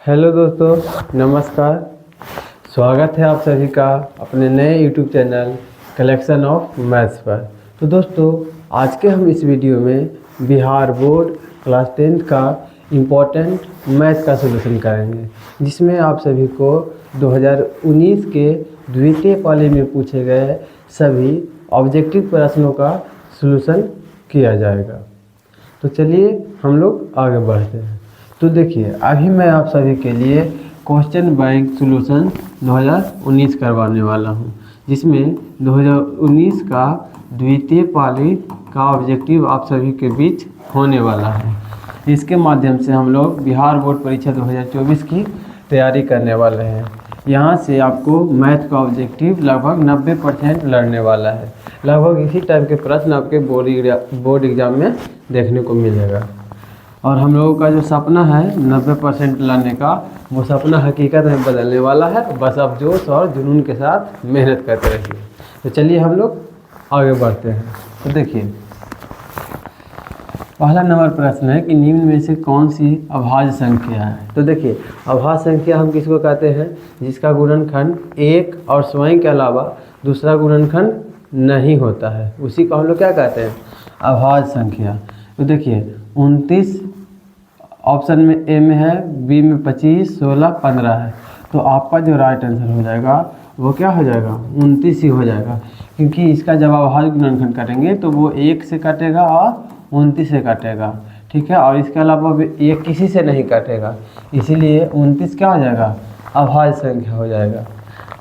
Hello दोस्तों, नमस्कार। स्वागत है आप सभी का अपने नए YouTube channel collection of maths पर। तो दोस्तों, आज के हम इस वीडियो में बिहार बोर्ड क्लास 10th का इम्पोर्टेंट मैथ का सलूशन करेंगे, जिसमें आप सभी को 2019 के द्वितीय पाली में पूछे गए सभी ऑब्जेक्टिव प्रश्नों का सलूशन किया जाएगा। तो चलिए हम लोग आगे बढ़ते हैं। तो देखिए, अभी मैं आप सभी के लिए क्वेश्चन बैंक सॉल्यूशन 2019 करवाने वाला हूं, जिसमें 2019 का द्वितीय पाली का ऑब्जेक्टिव आप सभी के बीच होने वाला है। इसके माध्यम से हम लोग बिहार बोर्ड परीक्षा 2024 की तैयारी करने वाले हैं। यहाँ से आपको मैथ का ऑब्जेक्टिव लगभग 90% लड़ने वाला है। लगभग इसी टाइप के प्रश्न आपके बोर्ड एग्जाम में देखने को मिलेगा। और हम लोगों का जो सपना है 90% लाने का, वो सपना हकीकत में बदलने वाला है। बस आप जोश और जुनून के साथ मेहनत करते रहिए। तो चलिए हम लोग आगे बढ़ते हैं। तो देखिए, पहला नंबर प्रश्न है कि निम्न में से कौन सी अभाज्य संख्या है। तो देखिए, अभाज्य संख्या हम किसको कहते हैं? जिसका गुणनखंड एक और स्वयं के अलावा दूसरा गुणनखंड नहीं होता है, उसी को हम लोग क्या कहते हैं? अभाज्य संख्या। तो देखिए, 29 ऑप्शन में ए में है, बी में 25, 16, 15 है। तो आपका जो राइट आंसर हो जाएगा वो क्या हो जाएगा? 29 ही हो जाएगा, क्योंकि इसका जब अभाज्य गुणनखंड करेंगे तो वो 1 से कटेगा और 29 से कटेगा, ठीक है। और इसके अलावा ये किसी से नहीं कटेगा, इसीलिए 29 क्या हो जाएगा? अभाज्य संख्या हो जाएगा।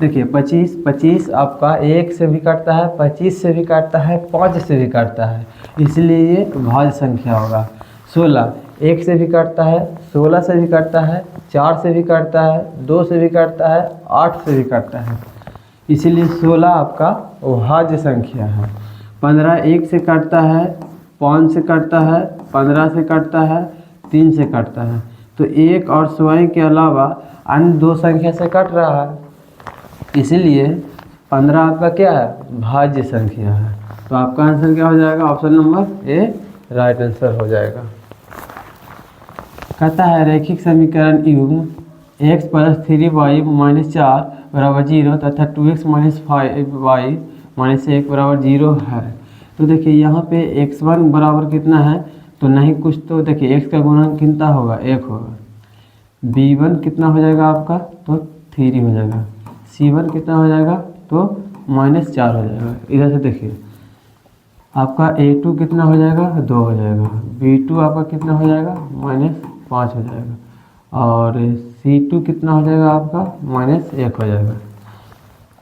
देखिए, 25 आपका 1 से भी कटता है, 25 से भी कटता है, 5 से भी कटता है, इसलिए ये भाज्य संख्या होगा। 16 1 से भी कटता है, 16 से भी कटता है, 4 से भी कटता है, 2 से भी कटता है, 8 से भी कटता है, इसीलिए 16 आपका भाज्य संख्या है। 15 1 से कटता है, 5 से कटता है, 15 से कटता है, 3 से कटता है। तो 1 और स्वयं के अलावा अन्य 2 संख्या से कट रहा है, इसीलिए 15 आपका क्या है? भाज्य संख्या है। तो आपका आंसर क्या हो जाएगा? Option number A right answer हो जाएगा। कहता है रैखिक समीकरण युग्म x + 3y - 4 = 0 तथा 2x - 5y - 1 = 0 है। तो देखिए, यहाँ पे x1 बराबर कितना है? तो नहीं कुछ, तो देखिए x का गुणन कितना होगा? 1 होगा। b1 कितना हो जाएगा आपका? तो 3 हो जाएगा। c1 कितना हो जाएगा? तो -4 हो जाएगा। इधर से देखिए, आपका a2 कितना हो जाएगा? 2 हो जाएगा। b2 आपका कितना हो जाएगा? -5 हो जाएगा। और c2 कितना हो जाएगा आपका? -1 हो जाएगा।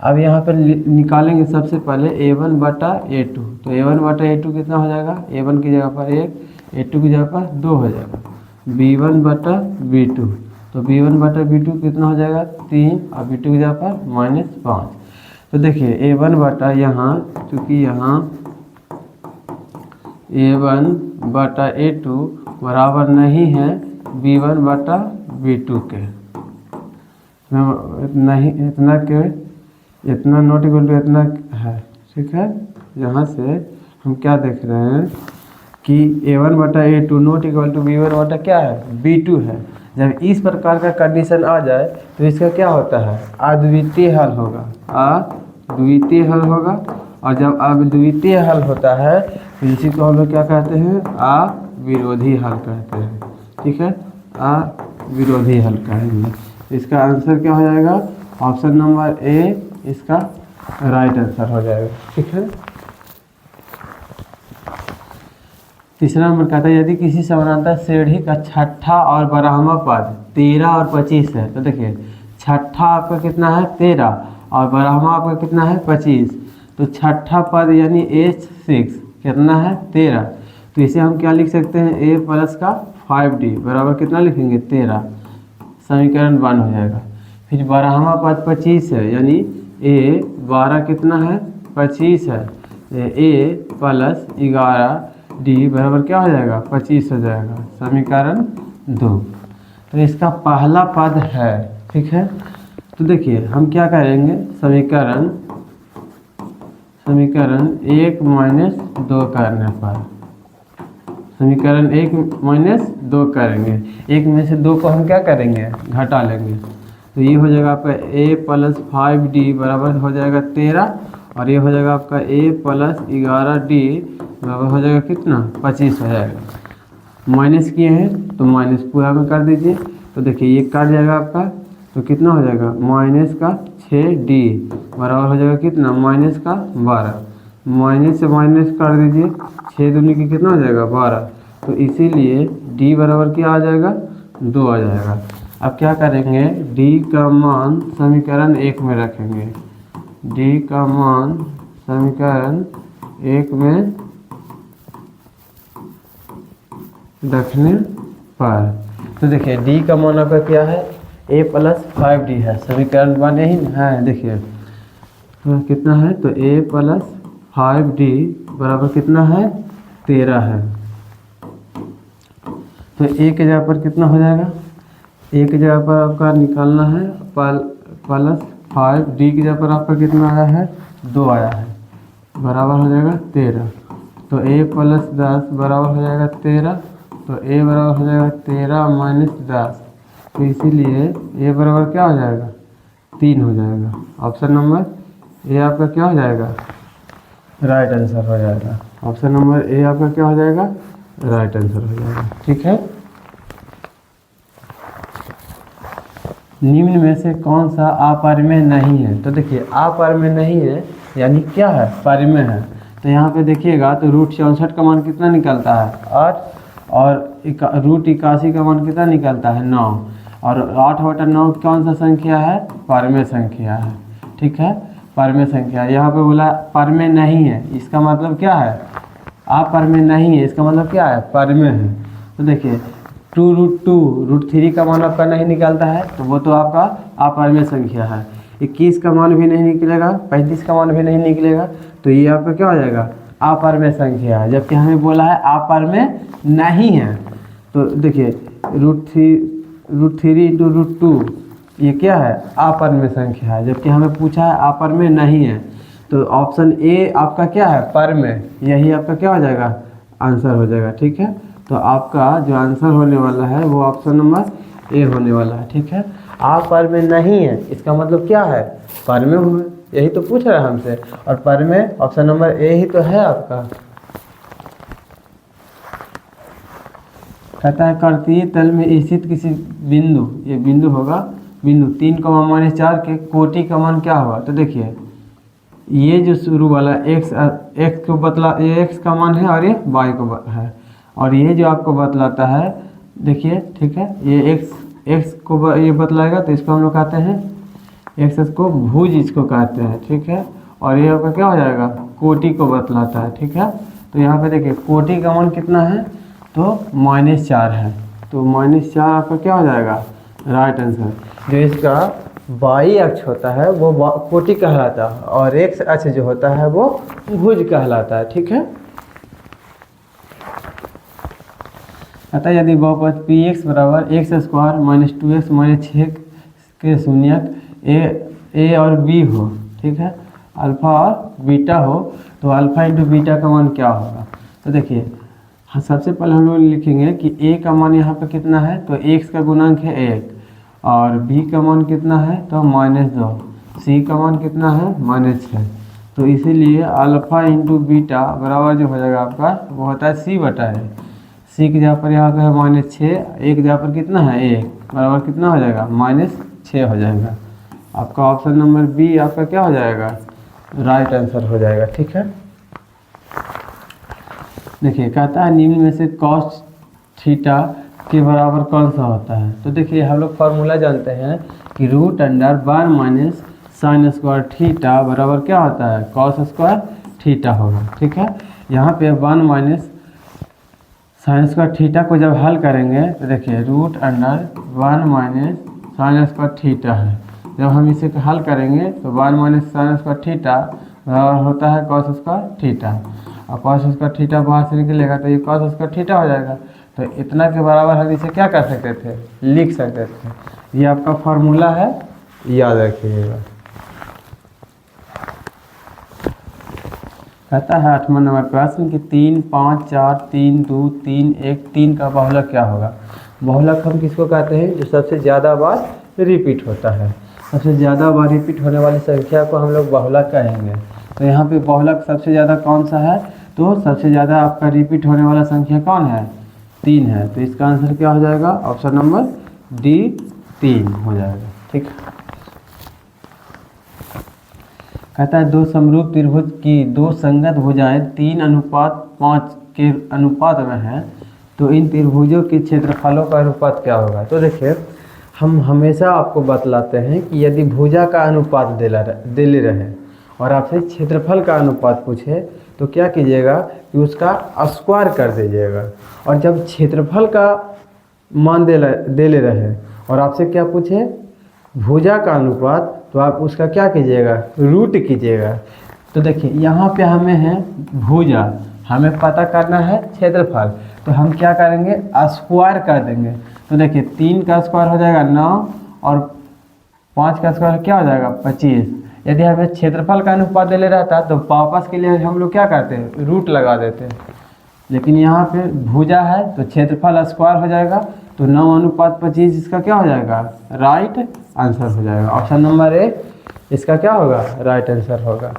अब यहाँ पर निकालेंगे सबसे पहले a1 बटा a2। तो a1 बटा a2 कितना हो जाएगा? a1 की जगह पर 1, a2 की जगह पर 2 हो जाएगा। b1 बटा b2, तो b1 बटा b2 कितना हो जाएगा? 3, और b2 की जगह पर -5। तो देखिए, a1 बटा यहाँ, चूँकि यहाँ a1 बटा a2 बराबर नहीं है b1 बटा b2 के, इतना नॉट इक्वल टू इतना है, ठीक है। यहाँ से हम क्या देख रहे हैं कि a1 बटा a2 not equal to b1 बटा क्या है? b2 है। जब इस प्रकार का कंडीशन आ जाए तो इसका क्या होता है? अद्वितीय हल होगा, अद्वितीय हल होगा। और जब अद्वितीय हल होता है तो इसी को हम लोग क्या कहते हैं? अविरोधी हल कहते हैं, ठीक है। अविरोधी हल कहेंगे। इसका आंसर क्या हो जाएगा? ऑप्शन नंबर ए इसका राइट आंसर हो जाएगा, ठीक है। तीसरा नंबर कहता है यदि किसी समानांतर श्रेणी का छठा और बारहवां पद 13 और 25 है। तो देखिए, छठा आपका कितना है? 13, और बारहवां आपका कितना है? 25। तो छठा पद यानी h6 कितना है? 13। तो इसे हम क्या लिख सकते हैं? a प्लस का 5d बराबर कितना लिखेंगे? 13। समीकरण 1 हो जाएगा। फिर बारहवां पद 25 है, यानी a 12 कितना है? 25 है। a प्लस 11d बराबर क्या हो जाएगा? 25 हो जाएगा। समीकरण 2। तो इसका पहला पद है, ठीक है। तो देखिए, हम क्या करेंगे? समीकरण 1 - 2 करने पर समीकरण 1 - 2 करेंगे। 1 में से 2 को हम क्या करेंगे, घटा लेंगे। तो ये हो जाएगा आपका a + 5d बराबर हो जाएगा 13, और ये हो जाएगा आपका a + 11d बराबर हो जाएगा कितना, 25 हो जाएगा। माइनस किए हैं तो माइनस पूरा में कर दीजिए। तो देखिए ये काट जाएगा आपका, तो कितना हो जाएगा, -6d बराबर हो जाएगा कितना, -12। माइनस से माइनस कर दीजिए, 6 दूनी की कितना हो जाएगा, 12। तो इसीलिए d बराबर क्या आ जाएगा, 2 आ जाएगा। अब क्या करेंगे, d का मान समीकरण 1 में रखेंगे। d का मान समीकरण 1 में रखने पर, तो देखिए d का मान आपका क्या है, a + 5d है, समीकरण 1 ही है। देखिए कितना है, तो a + 5d बराबर कितना है, 13 है। तो a के जगह पर कितना हो जाएगा, a की जगह पर आपका निकालना है +5, d की जगह पर आपका कितना आया है, 2 आया है, बराबर हो जाएगा 13। तो a + 10 बराबर हो जाएगा 13। तो a बराबर हो जाएगा 13 - 10। तो इसीलिए a बराबर क्या हो जाएगा, 3 हो जाएगा। ऑप्शन नंबर ए आपका क्या हो जाएगा, राइट आंसर हो जाएगा। ऑप्शन नंबर ए आपका क्या हो जाएगा, राइट आंसर हो जाएगा। ठीक है। निम्न में से कौन सा अपरिमेय नहीं है, तो देखिए अपरिमेय नहीं है यानी क्या है, परिमेय है। तो यहाँ पे देखिएगा तो √64 का मान कितना निकलता है, 8, और √81 का मान कितना निकलता है, 9। और 8/9 कौन सा संख्या है, परिमेय संख्या है। ठीक है, परिमेय संख्या। यहाँ पे बोला परिमेय नहीं है, इसका मतलब क्या है, अपरिमेय नहीं है, इसका मतलब क्या है, परिमेय है। तो देखिए 2√2 √3 का मान आपका नहीं निकलता है, तो वो तो आपका अपरिमेय संख्या है। 21 का मान भी नहीं निकलेगा, 35 का मान भी नहीं निकलेगा, तो ये आपका क्या हो जाएगा, अपरिमेय संख्या है। जबकि हमें बोला है अपरिमेय नहीं है। तो देखिए √3 × √2 ये क्या है, अपरिमेय संख्या है, जबकि हमें पूछा है अपरिमेय नहीं है। तो ऑप्शन ए आपका क्या है, परिमेय, यही आपका क्या हो जाएगा, आंसर हो जाएगा। ठीक है, तो आपका जो आंसर होने वाला है वो ऑप्शन नंबर ए होने वाला है। ठीक है, अपरिमेय नहीं है इसका मतलब क्या है, परिमेय हुए, यही तो पूछ रहा है हमसे। और परिमेय ऑप्शन नंबर ए ही तो है आपका। कहता है कर्तीय तल में स्थित किसी बिंदु, ये बिंदु होगा, बिंदु 3, -4 के कोटि का मान क्या होगा। तो देखिए ये जो शुरू वाला x को बतला, ये x का मान है और ये y को है, और ये जो आपको बतलाता है, देखिए ठीक है, ये x को ये बतलाएगा, तो इसको हम लोग कहते हैं x को भुज, इसको कहते हैं। ठीक है, और ये आपका क्या हो जाएगा, कोटि को बतलाता है। ठीक है, तो यहाँ पे देखिए कोटि का मान कितना है, तो -4 है। तो -4 आपका क्या हो जाएगा, राइट आंसर। जो इसका y अक्ष होता है वो कोटि कहलाता है, और x अक्ष जो होता है वो भुज कहलाता है। ठीक है, अतः यदि बहुपद px = x² - 2x - 6 के शून्यक a और b हो, ठीक है, अल्फा और बीटा हो, तो अल्फा × बीटा का मान क्या होगा। तो देखिए हाँ, सबसे पहले हम लोग लिखेंगे कि a का मान यहाँ पर कितना है, तो x का गुणांक है 1, और b का मान कितना है, तो -2, c का मान कितना है, -6। तो इसीलिए अल्फा × बीटा बराबर जो हो जाएगा आपका वो होता है c/a। c की जगह पर यहाँ पे है -6, a की जगह पर कितना है 1, बराबर कितना हो जाएगा, -6 हो जाएगा। आपका ऑप्शन नंबर बी आपका क्या हो जाएगा, राइट आंसर हो जाएगा। ठीक है, देखिए कहता है निम्न में से cos थीटा के बराबर कौन सा होता है। तो देखिए हम लोग फार्मूला जानते हैं कि √1 - sin² थीटा बराबर क्या होता है, cos² थीटा होगा। ठीक है, यहाँ पे 1 - sin² थीटा को जब हल करेंगे तो देखिए √1 - sin² थीटा है। जब हम इसे हल करेंगे तो 1 - sin² थीटा बराबर होता है cos² थीटा, और cos² थीटा बाहर से निकलेगा तो ये cos² थीटा हो जाएगा। तो इतना के बराबर हम इसे क्या कर सकते थे, लिख सकते थे। ये आपका फार्मूला है, याद रखिएगा। कहता है 8वां नंबर प्रश्न कि 3, 5, 4, 3, 2, 3, 1, 3 का बहुलक क्या होगा। बहुलक हम किसको कहते हैं, जो सबसे ज़्यादा बार रिपीट होता है। सबसे ज़्यादा बार रिपीट होने वाली संख्या को हम लोग बहुलक कहेंगे। तो यहाँ पे बहुलक सबसे ज़्यादा कौन सा है, तो सबसे ज़्यादा आपका रिपीट होने वाला संख्या कौन है, 3 है। तो इसका आंसर क्या हो जाएगा, ऑप्शन नंबर डी 3 हो जाएगा। ठीक, कहता है 2 समरूप त्रिभुज की 2 संगत भुजाएं 3:5 के अनुपात में हैं, तो इन त्रिभुजों के क्षेत्रफलों का अनुपात क्या होगा। तो देखिए, हम हमेशा आपको बतलाते हैं कि यदि भुजा का अनुपात दे रहे और आपसे क्षेत्रफल का अनुपात पूछे तो क्या कीजिएगा कि उसका स्क्वायर कर दीजिएगा। और जब क्षेत्रफल का मान दे ले रहे और आपसे क्या पूछे, भुजा का अनुपात, तो आप उसका क्या कीजिएगा, रूट कीजिएगा। तो देखिए यहाँ पे हमें है भुजा, हमें पता करना है क्षेत्रफल, तो हम क्या करेंगे, स्क्वायर कर देंगे। तो देखिए 3 का स्क्वायर हो जाएगा 9 और 5 का स्क्वायर क्या हो जाएगा 25। यदि हमें क्षेत्रफल का अनुपात दे ले रहता तो वापस के लिए हम लोग क्या करते हैं, रूट लगा देते हैं। लेकिन यहाँ पे भुजा है तो क्षेत्रफल स्क्वायर हो जाएगा, तो 9:25 इसका क्या हो जाएगा, राइट आंसर हो जाएगा। ऑप्शन नंबर ए इसका क्या होगा, राइट आंसर होगा।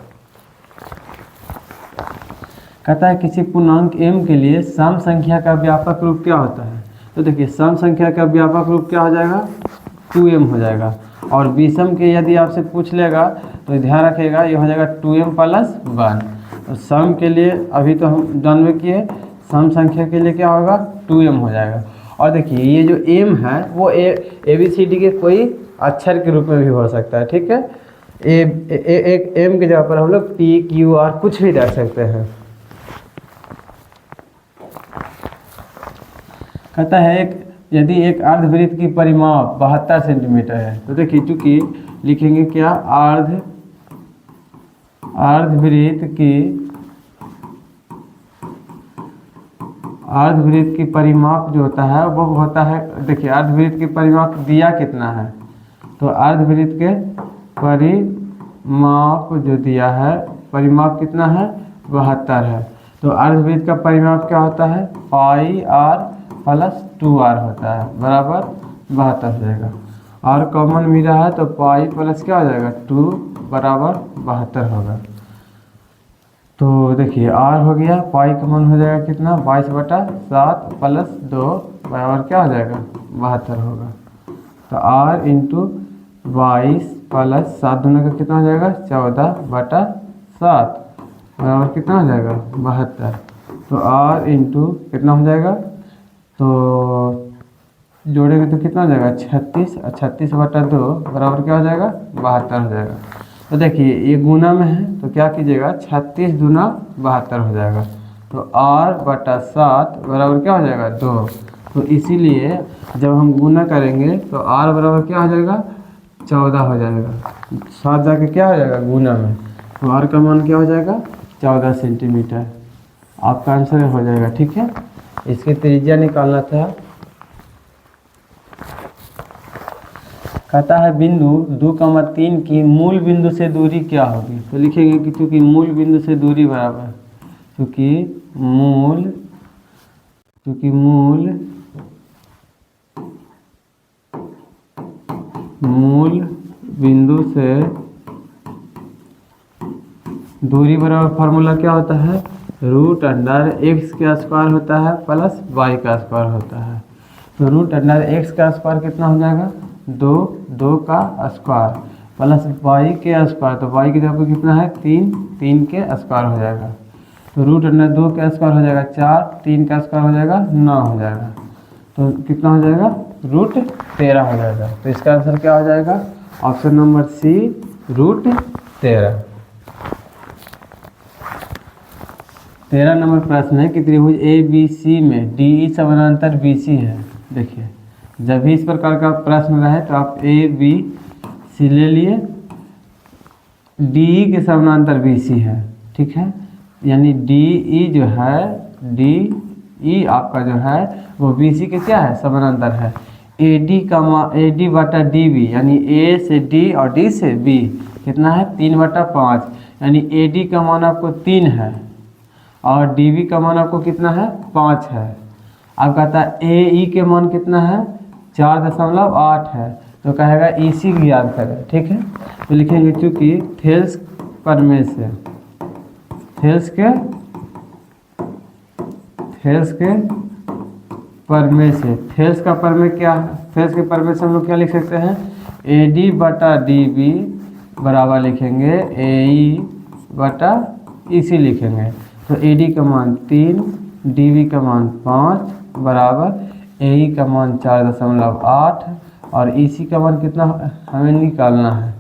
कहता है किसी पूर्णांक m के लिए सम संख्या का व्यापक रूप क्या होता है। तो देखिए सम संख्या का व्यापक रूप क्या हो जाएगा, 2m हो जाएगा। और विषम के यदि आपसे पूछ लेगा तो ध्यान रखिएगा, ये हो जाएगा 2m + 1। तो सम के लिए अभी तो हम जानवे किए, सम संख्या के लिए क्या होगा, 2m हो जाएगा। और देखिए ये जो m है वो ABCD के कोई अक्षर के रूप में भी हो सकता है। ठीक है, एक m की जगह पर हम लोग P, Q, R कुछ भी रख सकते हैं। कहता है यदि एक अर्धवृत्त की परिमाप 72 सेंटीमीटर है, तो देखिए चूँकि लिखेंगे क्या, अर्धवृत्त की परिमाप जो होता है वो होता है, देखिए अर्धवृत्त की परिमाप दिया कितना है, तो अर्धवृत्त के परिमाप जो दिया है, परिमाप कितना है, 72 है। तो अर्धवृत्त का परिमाप क्या होता है, πr + 2r होता है, बराबर 72 हो जाएगा। r कॉमन मिला है तो पाई प्लस क्या हो जाएगा, 2 बराबर 72 होगा। तो देखिए r हो गया, पाई कॉमन हो जाएगा कितना, 22/7 + 2 बराबर क्या हो जाएगा, 72 होगा। तो r × 22 + 7 दूना का कितना हो जाएगा, 14/7 बराबर कितना हो जाएगा, 72। तो r × कितना हो जाएगा, तो जोड़ेंगे तो कितना हो जाएगा, 36 और 36/2 बराबर क्या हो जाएगा, 72 हो जाएगा। तो देखिए ये गुना में है तो क्या कीजिएगा, 36 दूना 72 हो जाएगा। तो r/7 बराबर क्या हो जाएगा, 2। तो इसीलिए जब हम गुना करेंगे तो r बराबर क्या हो जाएगा, 14 हो जाएगा। 7 जाके क्या हो जाएगा गुना में, तो r का मान क्या हो जाएगा, 14 सेंटीमीटर। आपका आंसर हो जाएगा। ठीक है, इसकी त्रिज्या निकालना था। कहता है बिंदु 2,3 की मूल बिंदु से दूरी क्या होगी। तो लिखेंगे कि चूँकि मूल बिंदु से दूरी बराबर, चूँकि मूल बिंदु से दूरी बराबर फार्मूला क्या होता है, √x का स्क्वायर होता है प्लस y का स्क्वायर होता है। तो √x का स्क्वायर कितना हो जाएगा, 2 का स्क्वायर प्लस y के स्क्वायर, तो y की जगह पर कितना है, 3 के स्क्वायर हो जाएगा। तो √2 का स्क्वायर हो जाएगा 4, 3 का स्क्वायर हो जाएगा 9 हो जाएगा। तो कितना हो जाएगा, √13 हो जाएगा। तो इसका आंसर क्या हो जाएगा, ऑप्शन नंबर सी √13। 13 नंबर प्रश्न है कि त्रिभुज ABC में DE समानांतर BC है। देखिए जब भी इस प्रकार का प्रश्न रहे तो आप ABC ले लिए, DE के समानांतर BC है। ठीक है, यानी DE जो है, DE आपका जो है वो BC के क्या है, समानांतर है। AD/DB यानी A से D और D से B कितना है, 3/5, यानी AD का मान आपको 3 है और डी बी का मान आपको कितना है 5 है। अब कहता है ए ई के मान कितना है 4.8 है, तो कहेगा ई सी ज्ञात करें। ठीक है, तो लिखेंगे चूँकि थेल्स परमे से थेल्स के परमे से थेल्स का परमे क्या है, थेल्स के परमे से हम लोग क्या लिख सकते हैं ए डी बटा डी बी बराबर लिखेंगे ए ई बटा ई सी लिखेंगे। तो ए डी का मान 3, डी बी का मान 5 बराबर ए ई का मान 4.8 और ई सी का मान कितना हमें निकालना है।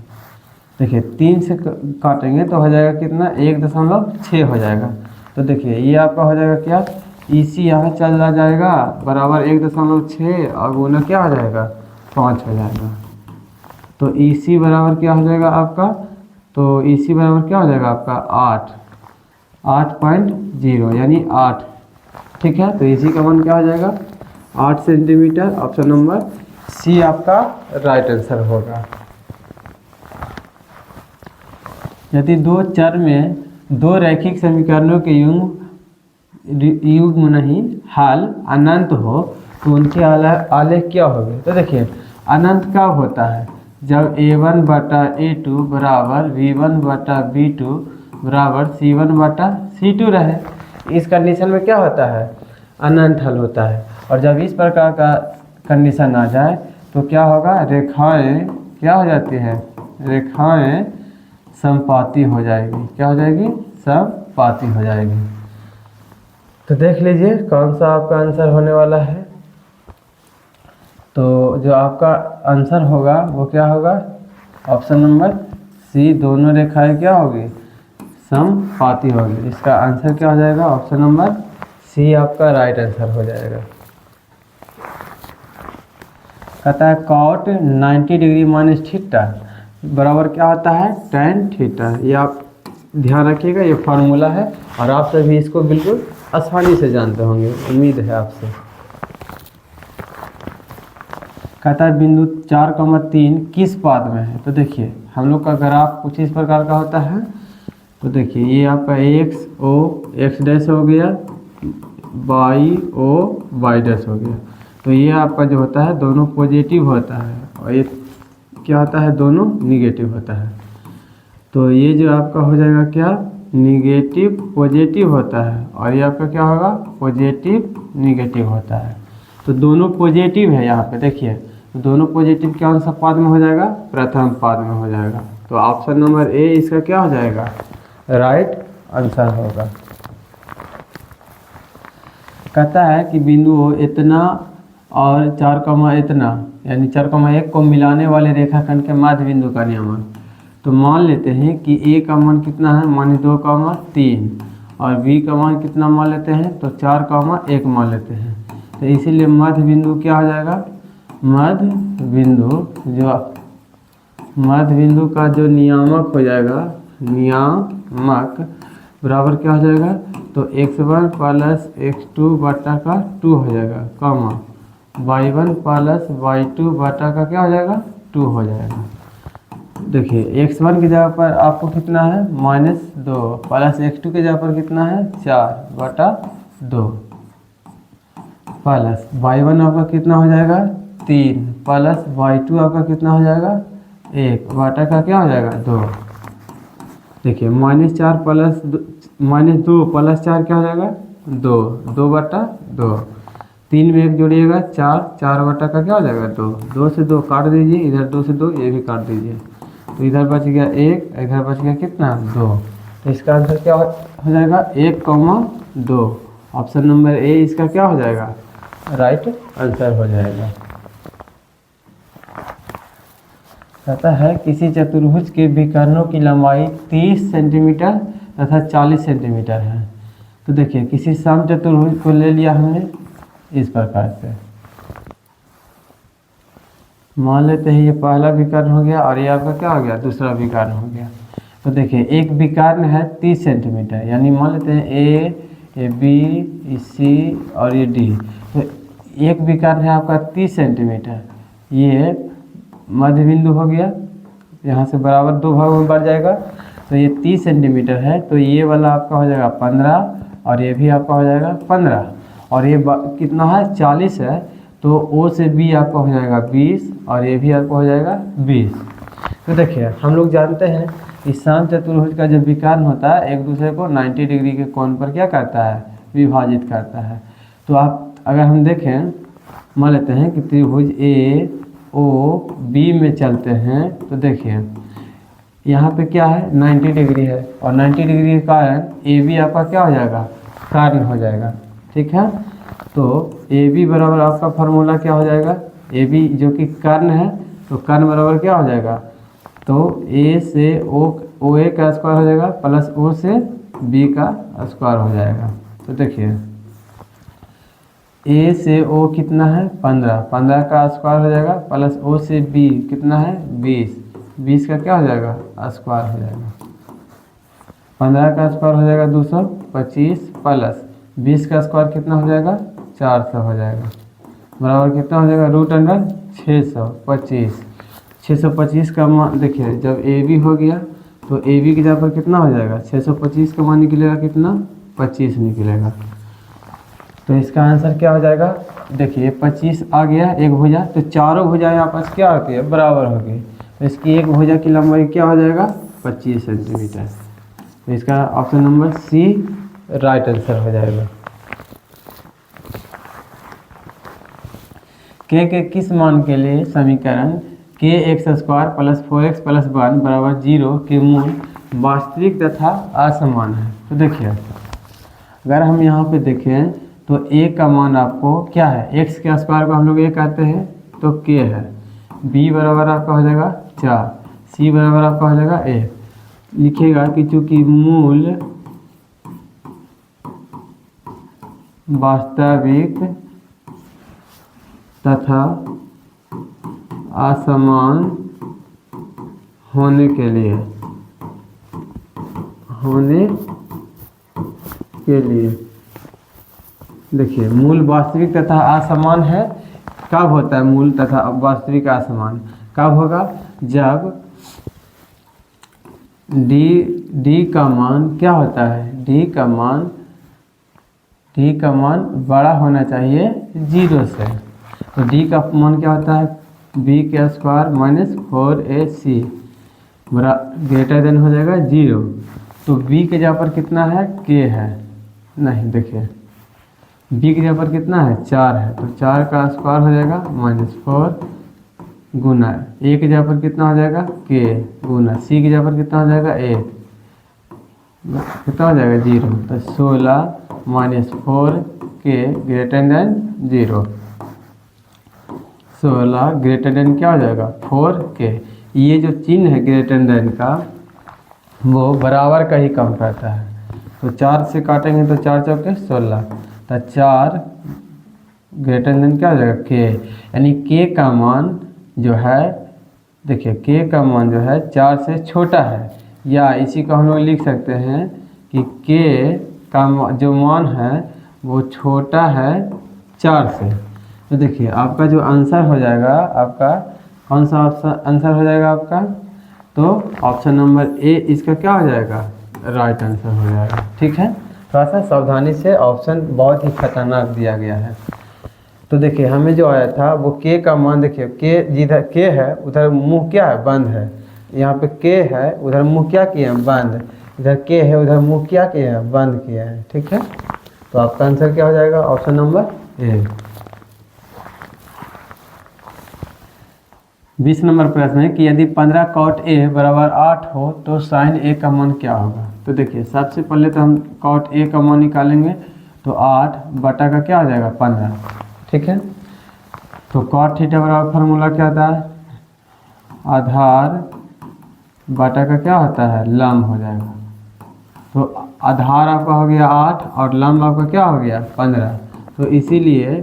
देखिए 3 से काटेंगे तो हो जाएगा कितना 1.6 हो जाएगा। तो देखिए ये आपका हो जाएगा क्या ई सी यहाँ चला जाएगा बराबर 1.6 और गुना क्या हो जाएगा 5 हो जाएगा। तो ई सी बराबर क्या हो जाएगा आपका, तो ई सी बराबर क्या हो जाएगा आपका 8.0 यानी 8। ठीक है, तो ई सी का मान क्या हो जाएगा 8 सेंटीमीटर। ऑप्शन नंबर सी आपका राइट आंसर होगा। यदि दो चर में दो रैखिक समीकरणों के युग्म नहीं हल अनंत हो तो उनके आलेख क्या होंगे। तो देखिए अनंत कब होता है, जब a1 बटा a2 बराबर v1 बटा v2 बराबर c1 बटा c2 रहे। इस कंडीशन में क्या होता है अनंत हल होता है। और जब इस प्रकार का कंडीशन आ जाए तो क्या होगा, रेखाएं क्या हो जाती है, रेखाएं समपाती हो जाएगी। क्या हो जाएगी, समपाती हो जाएगी। तो देख लीजिए कौन सा आपका आंसर होने वाला है। तो जो आपका आंसर होगा वो क्या होगा, ऑप्शन नंबर सी, दोनों रेखाएं क्या होगी समपाती होगी। इसका आंसर क्या हो जाएगा, ऑप्शन नंबर सी आपका राइट आंसर हो जाएगा। कहता है कॉट 90 डिग्री माइनस थीटा बराबर क्या होता है tan थीटा। ये आप ध्यान रखिएगा, ये फार्मूला है और आप सभी इसको बिल्कुल आसानी से जानते होंगे, उम्मीद है आपसे। कहता है बिंदु 4,3 किस पाद में है। तो देखिए हम लोग का ग्राफ कुछ इस प्रकार का होता है। तो देखिए ये आपका एक्स ओ एक्स डैश हो गया, वाई ओ वाई डैश हो गया। तो ये आपका जो होता है दोनों पॉजिटिव होता है और ये क्या होता है दोनों निगेटिव होता है। तो ये जो आपका हो जाएगा क्या निगेटिव पॉजिटिव होता है और ये आपका क्या होगा पॉजिटिव निगेटिव होता है। तो दोनों पॉजिटिव है यहाँ पे देखिए, तो दोनों पॉजिटिव कौन सा पाद में हो जाएगा, प्रथम पाद में हो जाएगा। तो ऑप्शन नंबर ए इसका क्या हो जाएगा राइट आंसर होगा। कहता है कि बिंदु इतना और 4, इतना यानी 4,1 को मिलाने वाले रेखाखंड के माध्य बिंदु का नियमन। तो मान लेते हैं कि ए का मान कितना है -2,3 और बी का मान कितना मान लेते हैं तो 4,1 मान लेते हैं। तो इसीलिए मध्य बिंदु क्या हो जाएगा, मध्य बिंदु का जो नियामक हो जाएगा, नियामक बराबर क्या हो जाएगा तो x1 प्लस x2 बटा का 2 हो जाएगा, कॉमा y1 प्लस y2 बटा का क्या हो जाएगा 2 हो जाएगा। देखिए x1 की जगह पर आपको कितना है -2 प्लस x2 की जगह पर कितना है 4 बटा 2 प्लस y1 आपका कितना हो जाएगा 3 प्लस y2 आपका कितना हो जाएगा 1 बटा का क्या हो जाएगा 2। देखिए -4 प्लस -2 प्लस 4 क्या हो जाएगा 2 बटा 2, 3 में 1 जोड़िएगा 4 बटा का क्या हो जाएगा 2 से 2 काट दीजिए, इधर 2 से 2 ये भी काट दीजिए। तो इधर बच गया 1, इधर बच गया कितना 2। तो इसका आंसर क्या हो जाएगा 1,2। ऑप्शन नंबर ए इसका क्या हो जाएगा राइट आंसर हो जाएगा। कहता है किसी चतुर्भुज के विकर्णों की लंबाई 30 सेंटीमीटर तथा 40 सेंटीमीटर है। तो देखिए किसी सम चतुर्भुज को ले लिया हमने इस प्रकार से, मान लेते हैं ये पहला विकर्ण हो गया और ये आपका क्या हो गया दूसरा विकर्ण हो गया। तो देखिए एक विकर्ण है 30 सेंटीमीटर यानी मान लेते हैं ए बी सी और ये डी। तो एक विकर्ण है आपका 30 सेंटीमीटर, ये मध्य बिंदु हो गया, यहाँ से बराबर 2 भागों में बढ़ जाएगा। तो ये 30 सेंटीमीटर है, तो ये वाला आपका हो जाएगा 15 और ये भी आपका हो जाएगा 15, और ये कितना है 40 है, तो ओ से बी आपका हो जाएगा 20, और ये भी आपका हो जाएगा 20। तो देखिए हम लोग जानते हैं कि सम चतुर्भुज का जब विकर्ण होता है एक दूसरे को 90 डिग्री के कोण पर क्या करता है, विभाजित करता है। तो आप अगर हम देखें, मान लेते हैं कि त्रिभुज ए ओ बी में चलते हैं, तो देखिए यहाँ पे क्या है 90 डिग्री है, और 90 डिग्री के कारण ए बी आपका क्या हो जाएगा, कर्ण हो जाएगा। ठीक है, तो ए बी बराबर आपका फार्मूला क्या हो जाएगा, ए बी जो कि कर्ण है, तो कर्ण बराबर क्या हो जाएगा, तो ए से ओ ए का स्क्वायर हो जाएगा प्लस ओ से बी का स्क्वायर हो जाएगा। तो देखिए ए से ओ कितना है 15, 15 का स्क्वायर हो जाएगा प्लस ओ से बी कितना है 20, 20 का क्या हो जाएगा स्क्वायर हो जाएगा, 15 का स्क्वायर हो जाएगा 225 प्लस 20 का स्क्वायर कितना हो जाएगा 400 हो जाएगा, बराबर कितना हो जाएगा रूट अंडर 625। 625 का मान देखिए जब ए बी हो गया तो ए बी की जगह पर कितना हो जाएगा 625 का मान निकलेगा कितना 25 निकलेगा। तो इसका आंसर क्या हो जाएगा, देखिए 25 आ गया एक भुजा, तो चारों भुजाएं आपस क्या होती है बराबर होगी, तो इसकी एक भुजा की लंबाई क्या हो जाएगा 25 सेंटीमीटर। तो इसका option number C right answer हो जाएगा। के किस मान के लिए समीकरण के x square plus 4x plus 1 बराबर 0 के मूल वास्तविक तथा असमान है। तो देखिए अगर हम यहाँ पे देखें तो a का मान आपको क्या है, x के स्क्वायर को हम लोग a कहते हैं तो k है, b बराबर आपका हो जाएगा 4, c बराबर आपका हो जाएगा 1। लिखिएगा कि चूँकि मूल वास्तविक तथा असमान होने के लिए देखिए मूल वास्तविक तथा असमान है, कब होता है मूल तथा वास्तविक असमान, कब होगा जब d का मान क्या होता है, d का मान बड़ा होना चाहिए 0 से। तो d का मान क्या होता है b के स्क्वायर माइनस 4ac बड़ा ग्रेटर देन हो जाएगा 0। तो b के जगह पर कितना है k है, नहीं देखिए b की जगह पर कितना है 4 है, तो 4 का स्क्वायर हो जाएगा -4 गुना a की जगह पर कितना हो जाएगा k गुना c की जगह पर कितना हो जाएगा 1, कितना हो जाएगा 0। तो 16 -4k greater than 0, 16 greater than क्या हो जाएगा 4k। ये जो चिन्ह है ग्रेटर देन का वो बराबर का ही काम करता है, तो 4 से काटेंगे तो 4 चौके 16, तो 4 ग्रेटर देन क्या हो जाएगा k, यानी k का मान जो है देखिए k का मान जो है 4 से छोटा है, या इसी को हम लोग लिख सकते हैं कि k का जो मान है वो छोटा है 4 से। तो देखिए आपका जो आंसर हो जाएगा, आपका कौन सा ऑप्शन आंसर हो जाएगा आपका, तो ऑप्शन नंबर ए इसका क्या हो जाएगा राइट आंसर हो जाएगा। ठीक है, थोड़ा सा सावधानी से, ऑप्शन बहुत ही खतरनाक दिया गया है। तो देखिए हमें जो आया था वो के का मान देखिए, के जिधर के है उधर मुंह क्या है बंद है, यहाँ पे के है उधर मुंह क्या किए हैं बंद, इधर के है उधर मुंह क्या किए हैं बंद किए हैं। ठीक है, तो आपका आंसर क्या हो जाएगा ऑप्शन नंबर ए। 20 नंबर प्रश्न है कि यदि 15 cot a बराबर 8 हो तो sin a का मान क्या होगा। तो देखिए सबसे पहले तो हम cot a का मान निकालेंगे, तो 8 बटा का क्या हो जाएगा 15। ठीक है, तो cot थीटा बराबर फार्मूला क्या होता है, आधार बटा का क्या होता है लंब हो जाएगा। तो आधार आपका हो गया 8 और लंब आपका क्या हो गया 15, तो इसीलिए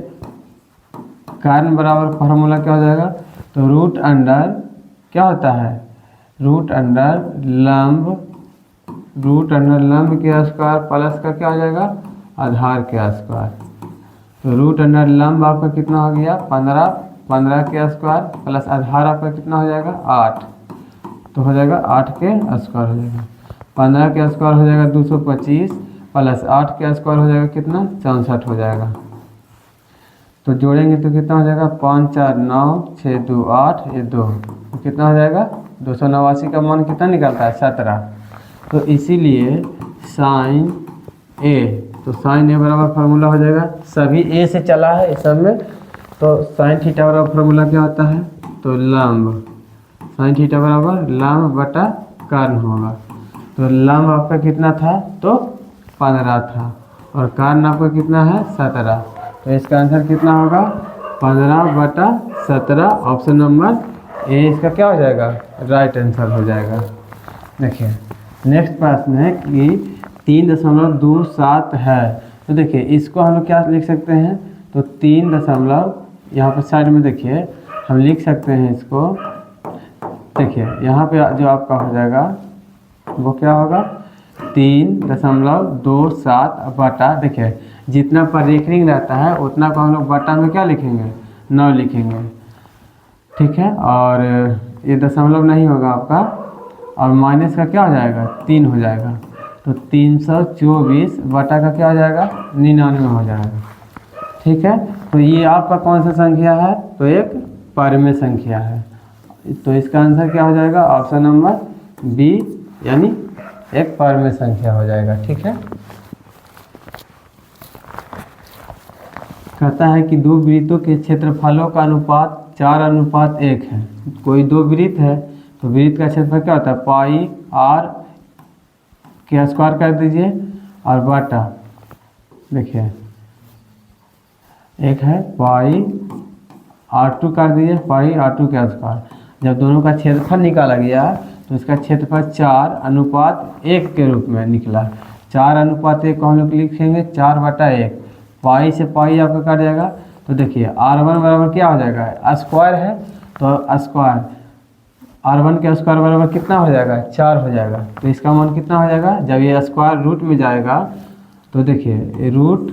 कारण बराबर फार्मूला क्या हो जाएगा, तो रूट अंडर क्या होता है रूट अंडर लंब के स्क्वायर प्लस का क्या हो जाएगा आधार के स्क्वायर। तो रूट अंडर लंब आपका कितना हो गया 15, 15 के स्क्वायर प्लस आधार आपका कितना हो जाएगा 8, तो हो जाएगा 8 के स्क्वायर हो जाएगा। 15 के स्क्वायर हो जाएगा 225 प्लस 8 का स्क्वायर हो जाएगा कितना 64 हो जाएगा। तो जोड़ेंगे तो कितना हो जाएगा 5 4 9 6 2 8 ये 2 तो कितना हो जाएगा 289 का मान कितना निकलता है 17। तो इसीलिए साइन ए, तो साइन ए बराबर फार्मूला हो जाएगा, सभी ए से चला है इस सब में, तो साइन थीटा बराबर फार्मूला क्या होता है तो लंब, साइन थीटा बराबर लंब बटा कर्ण होगा। तो लंब आपका कितना था तो 15 था और कर्ण आपका कितना है 17, तो इसका आंसर कितना होगा 15/17, ऑप्शन नंबर ए इसका क्या हो जाएगा राइट आंसर हो जाएगा। देखिए नेक्स्ट प्रश्न है कि 3.27 है, तो देखिए इसको हम लोग क्या लिख सकते हैं तो 3 दशमलव यहाँ पर साइड में देखिए हम लिख सकते हैं इसको, देखिए यहाँ पे जो आपका हो जाएगा वो क्या होगा 3.27 बटा, देखिए जितना पर रेखरिंग रहता है उतना को हम लोग बटा में क्या लिखेंगे 9 लिखेंगे, ठीक है। और ये दशमलव नहीं होगा आपका, और माइनस का क्या हो जाएगा 3 हो जाएगा, तो 324 बटा का क्या हो जाएगा 99 हो जाएगा, ठीक है। तो ये आपका कौन सा संख्या है तो एक परमेय संख्या है, तो इसका आंसर क्या हो जाएगा ऑप्शन नंबर बी, यानी एक परमेय संख्या हो जाएगा, ठीक है। कहता है कि दो वृत्तों के क्षेत्रफलों का अनुपात 4:1 है। कोई दो वृत्त है तो वृत्त का क्षेत्रफल क्या होता है पाई आर के स्क्वायर कर दीजिए और बटा, देखिए एक है पाई R2 कर दीजिए पाई R2 के स्क्वायर। जब दोनों का क्षेत्रफल निकाला गया तो इसका क्षेत्रफल 4:1 के रूप में निकला। 4:1 को हम लोग लिखेंगे 4/1, पाई से पाई आपका कट जाएगा, तो देखिए R1 बराबर क्या हो जाएगा स्क्वायर है, तो स्क्वायर R1 के स्क्वायर बराबर कितना हो जाएगा 4 हो जाएगा, तो इसका मान कितना हो जाएगा जब ये स्क्वायर रूट में जाएगा तो देखिए रूट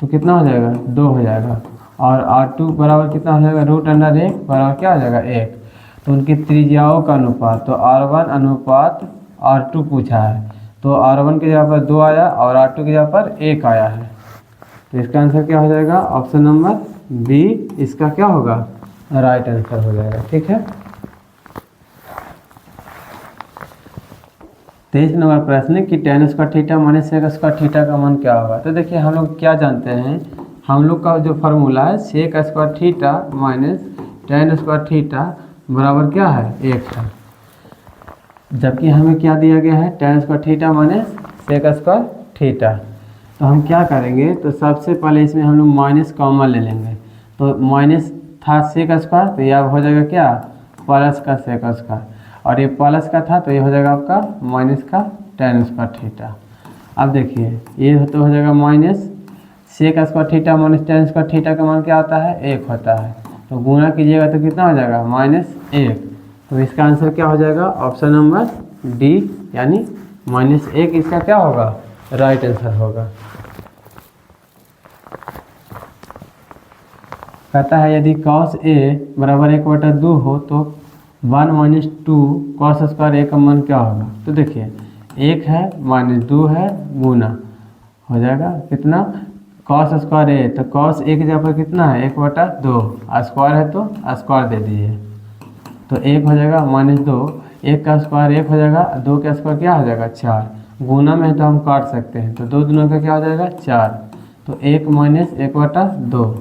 तो कितना हो जाएगा 2 हो जाएगा, और R2 बराबर कितना हो जाएगा √1 बराबर क्या हो जाएगा 1। तो उनकी त्रिज्याओं का अनुपात, तो R1 अनुपात R2 पूछा है, तो R1 की जगह पर 2 आया और R2 की जगह पर 1 आया है, तो इसका आंसर क्या हो जाएगा ऑप्शन नंबर बी, इसका क्या होगा राइट आंसर हो जाएगा, ठीक है। 23 नंबर प्रश्न कि tan square theta minus sec square theta का मान क्या होगा। तो देखिए हम लोग क्या जानते हैं, हम लोग का जो फार्मूला है sec square theta minus tan square theta बराबर क्या है 1 है, जबकि हमें क्या दिया गया है tan square theta minus sec square theta. तो हम क्या करेंगे तो सबसे पहले इसमें हम लोग माइनस कॉमन ले लेंगे, तो माइनस था sec स्क्वायर तो यह हो जाएगा क्या प्लस का sec स्क्वायर, और ये प्लस का था तो ये हो जाएगा आपका माइनस का tan स्क्वायर थीटा। अब देखिए ये तो हो जाएगा minus sec square theta minus tan square theta का मान क्या होता है 1 होता है, तो गुणा कीजिएगा तो कितना हो जाएगा -1, तो इसका आंसर क्या हो जाएगा ऑप्शन नंबर डी, यानी -1 इसका क्या होगा राइट आंसर होगा। कहता है यदि cos a बराबर 1/2 हो तो 1 - 2 cos स्क्वायर a का मान क्या होगा। तो देखिए 1 है -2 है गुना हो जाएगा कितना cos स्क्वायर a, तो cos a की जगह पर कितना है 1/2, स्क्वायर है तो स्क्वायर दे दीजिए, तो 1 हो जाएगा -2, 1 का स्क्वायर 1 हो जाएगा, 2 का स्क्वायर क्या हो जाएगा 4, गुना में तो हम काट सकते हैं, तो 2 दूना का क्या हो जाएगा 4, तो 1 - 1/2,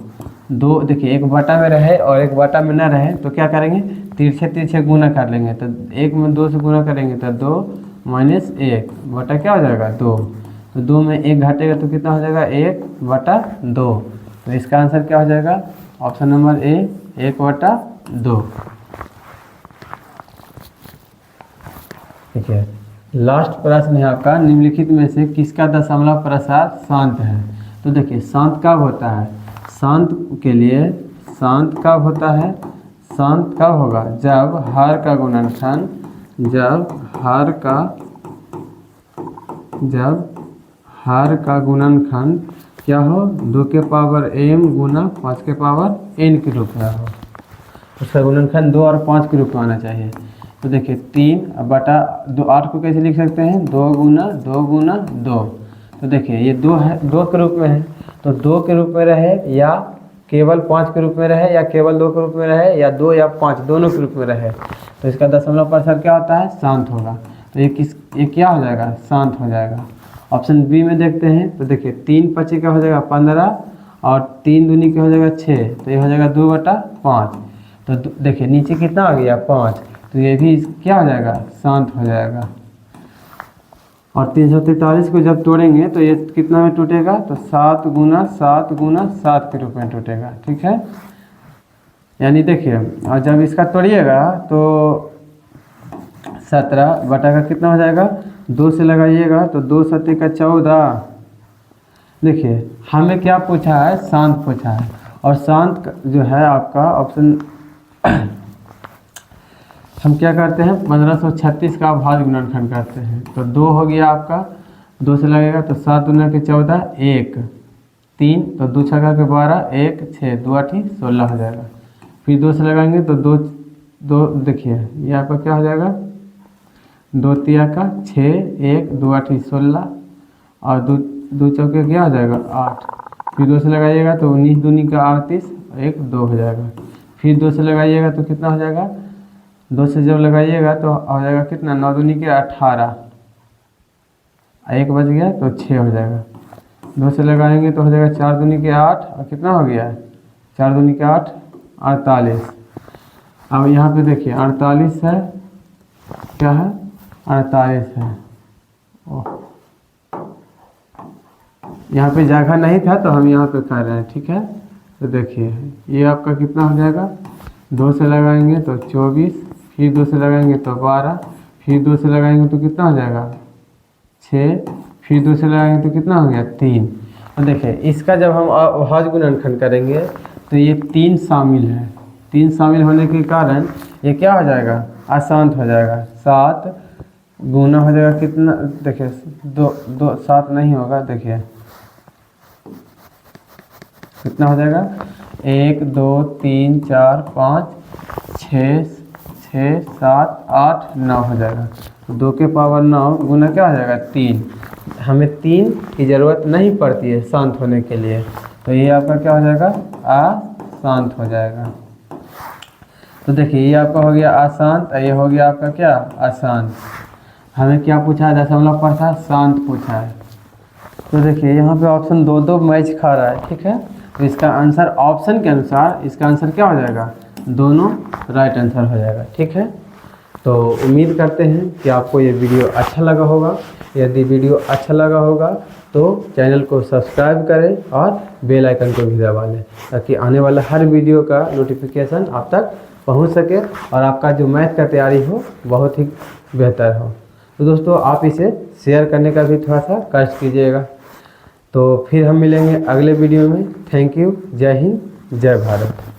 2 देखिए 1 बटा में रहे और 1 बटा में ना रहे तो क्या करेंगे तिरछे गुना कर लेंगे, तो 1 में 2 से गुना करेंगे तो 2 - 1 बटा क्या हो जाएगा 2, तो 2 में 1 घटेगा तो कितना हो जाएगा 1/2, तो इसका आंसर क्या हो जाएगा ऑप्शन नंबर ए 1/2, ठीक है। लास्ट प्रश्न है आपका निम्नलिखित में से किसका दशमलव प्रसार शांत है। तो देखिए शांत कब होता है, शांत के लिए शांत कब होता है, शांत कब होगा जब हर का गुणनखंड गुणनखंड क्या हो 2 के पावर m गुना 5 के पावर n के रूप में हो, उसका गुणनखंड 2 और 5 के रूप में आना चाहिए। तो देखिए 3/8 को कैसे लिख सकते हैं, 2 गुना 2। तो देखिए ये 2 है, 2 के रूप में है, तो 2 के रूप में रहे या केवल 5 के रूप में रहे या केवल 2 के रूप में रहे या 2 या 5 दोनों के रूप में रहे, तो इसका दशमलव प्रतिशत क्या होता है, शांत होगा। तो ये क्या हो जाएगा, शांत हो जाएगा। ऑप्शन बी में देखते हैं, तो देखिए 3×5 का हो जाएगा 15 और 3 दूनी का हो जाएगा 6, तो ये हो जाएगा 2/5। तो देखिए नीचे कितना आ गया 5, तो ये भी क्या हो जाएगा, शांत हो जाएगा। और 343 को जब तोड़ेंगे तो ये कितना में टूटेगा, तो 7 गुना 7 के रूप में टूटेगा। ठीक है, यानी देखिए और जब इसका तोड़िएगा तो 17 बटा का कितना हो जाएगा, 2 से लगाइएगा तो 2 7 का 14। देखिए हमें क्या पूछा है, शांत पूछा है, और शांत जो है आपका ऑप्शन हम क्या करते हैं, 1536 का अभाज्य गुणनखंड करते हैं। तो 2 हो गया आपका, 2 से लगेगा तो 7 दूना के 14, 1 3, तो 2 छक्का के 12, 1 6, 2 8 16 हो जाएगा। फिर 2 से लगाएंगे तो 2 देखिए ये आपका क्या हो जाएगा, 2 तिया का 6, 1 2 8 16 और 2 चौके क्या हो जाएगा 8। फिर 2 से लगाइएगा तो 19 दूनी का 38, 1 2 हो जाएगा। फिर 2 से लगाइएगा तो कितना हो जाएगा, 2 से जब लगाइएगा तो हो जाएगा कितना, 9 दूनी के 18, 1 बच गया तो 6 हो जाएगा। 2 से लगाएंगे तो हो जाएगा 4 दूनी के 8 और कितना हो गया, 4 दूनी के 8 48। अब यहाँ पे देखिए 48 है, क्या है 48 है। यहाँ पे जगह नहीं था तो हम यहाँ पे कर रहे हैं। ठीक है, तो देखिए ये आपका कितना हो जाएगा, 2 से लगाएंगे तो 24, फिर 2 से लगाएंगे तो 12, फिर 2 से लगाएंगे तो कितना हो जाएगा 6, फिर 2 से लगाएंगे तो कितना हो गया 3। तो देखिए इसका जब हम अभाज्य गुणनखंड करेंगे तो ये 3 शामिल है, 3 शामिल होने के कारण ये क्या हो जाएगा, अशांत हो जाएगा। 7 गुना हो जाएगा कितना, देखिए 2 7 नहीं होगा, देखिए कितना हो जाएगा, 1 2 3 4 5 6 7 8 9 हो जाएगा। तो 2 के पावर 9 गुना क्या हो जाएगा 3। हमें 3 की ज़रूरत नहीं पड़ती है शांत होने के लिए, तो ये आपका क्या हो जाएगा, अशांत हो जाएगा। तो देखिए ये आपका हो गया अशांत, ये हो गया आपका क्या, अशांत। हमें क्या पूछा है, दशमलव प्रतिशत शांत पूछा है। तो देखिए यहाँ पे ऑप्शन 2 मैच खा रहा है। ठीक है, तो इसका आंसर ऑप्शन के अनुसार इसका आंसर क्या हो जाएगा, दोनों राइट आंसर हो जाएगा। ठीक है, तो उम्मीद करते हैं कि आपको ये वीडियो अच्छा लगा होगा। यदि वीडियो अच्छा लगा होगा तो चैनल को सब्सक्राइब करें और बेल आइकन को भी दबा लें, ताकि आने वाला हर वीडियो का नोटिफिकेशन आप तक पहुंच सके और आपका जो मैथ का तैयारी हो बहुत ही बेहतर हो। तो दोस्तों आप इसे शेयर करने का भी थोड़ा सा कष्ट कीजिएगा। तो फिर हम मिलेंगे अगले वीडियो में। थैंक यू, जय हिंद, जय भारत।